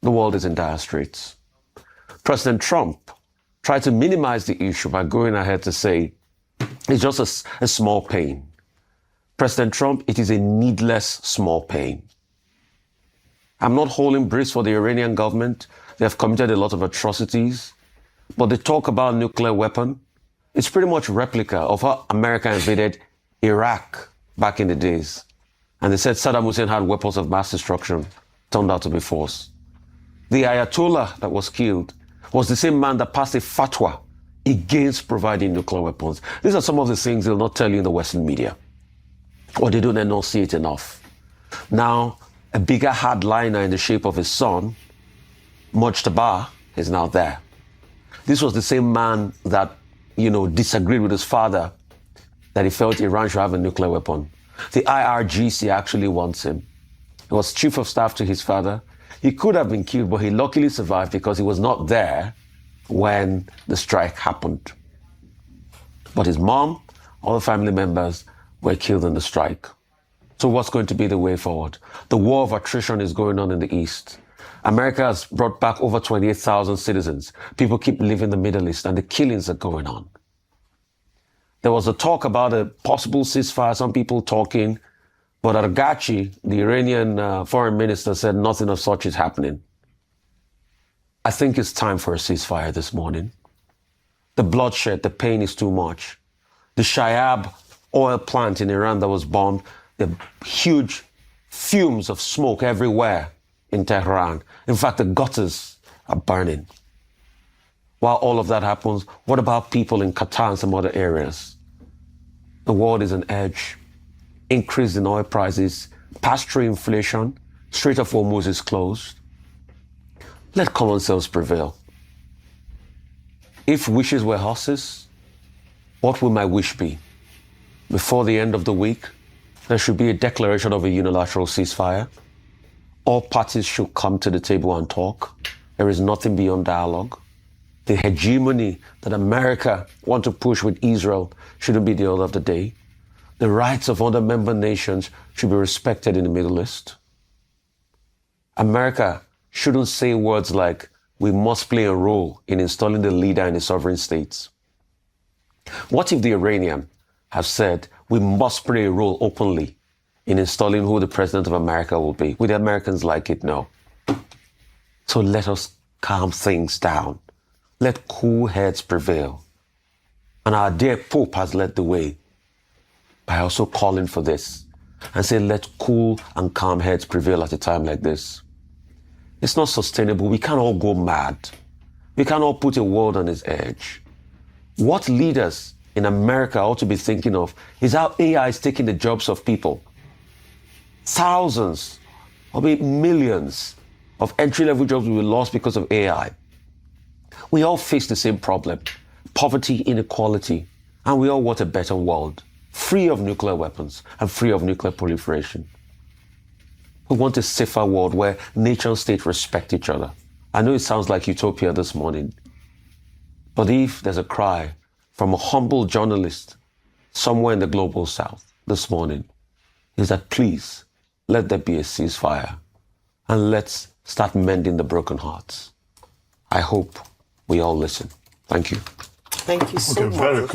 the world is in dire straits. President Trump tried to minimize the issue by going ahead to say it's just a small pain. President Trump, it is a needless small pain. I'm not holding breath for the Iranian government. They have committed a lot of atrocities. But the talk about nuclear weapon, it's pretty much a replica of how America invaded Iraq back in the days. And they said Saddam Hussein had weapons of mass destruction. Turned out to be false. The Ayatollah that was killed was the same man that passed a fatwa against providing nuclear weapons. These are some of the things they'll not tell you in the Western media. Or they don't enunciate enough. Now, a bigger hardliner in the shape of his son, Mujtaba, is now there. This was the same man that, disagreed with his father that he felt Iran should have a nuclear weapon. The IRGC actually wants him. He was chief of staff to his father. He could have been killed, but he luckily survived because he was not there when the strike happened. But his mom, all the family members were killed in the strike. So what's going to be the way forward? The war of attrition is going on in the East. America has brought back over 28,000 citizens. People keep leaving the Middle East and the killings are going on. There was a talk about a possible ceasefire, some people talking, but Argachi, the Iranian foreign minister, said nothing of such is happening. I think it's time for a ceasefire this morning. The bloodshed, the pain is too much. The Shayab oil plant in Iran that was bombed, the huge fumes of smoke everywhere in Tehran. In fact, the gutters are burning. While all of that happens, what about people in Qatar and some other areas? The world is on edge. Increase in oil prices, pass-through inflation, Strait of Hormuz is closed. Let common sense prevail. If wishes were horses, what would my wish be? Before the end of the week, there should be a declaration of a unilateral ceasefire. All parties should come to the table and talk. There is nothing beyond dialogue. The hegemony that America wants to push with Israel shouldn't be the order of the day. The rights of other member nations should be respected in the Middle East. America shouldn't say words like, we must play a role in installing the leader in the sovereign states. What if the Iranians have said, we must play a role openly in installing who the president of America will be? Would the Americans like it? No. So let us calm things down. Let cool heads prevail. And our dear Pope has led the way by also calling for this and say, let cool and calm heads prevail at a time like this. It's not sustainable. We can't all go mad. We can't all put a world on its edge. What leaders in America ought to be thinking of is how AI is taking the jobs of people. Thousands, or maybe millions of entry-level jobs will be lost because of AI. We all face the same problem, poverty, inequality, and we all want a better world, free of nuclear weapons and free of nuclear proliferation. We want a safer world where nation and state respect each other. I know it sounds like utopia this morning, but if there's a cry from a humble journalist somewhere in the global south this morning, is that please let there be a ceasefire and let's start mending the broken hearts. I hope we all listen. Thank you. Thank you so much.